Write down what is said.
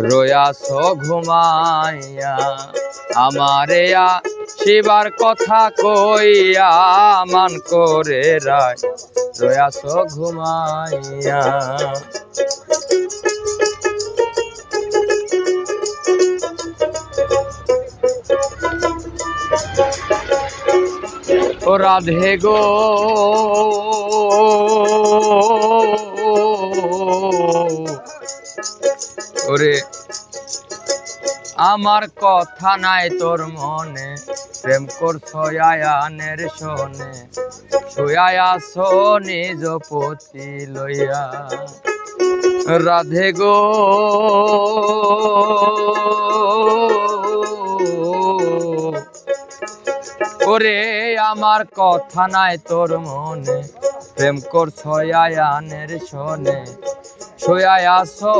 রয়াস ঘুমাইয়া আমারে শিবার কথা কইয়া মান করে রায় রয়াস ঘুমাইয়া। ও রাধে গো ওরে আমার কথা নাই তোর মনে, প্রেম করছো আয়ানের শোনে, শুয়া আছো নিজ পতি লইয়া। রাধে গো ওরে আমার কথা নাই তোর মনে, প্রেম করছো আয়ানের শোনে, শুয়া আছো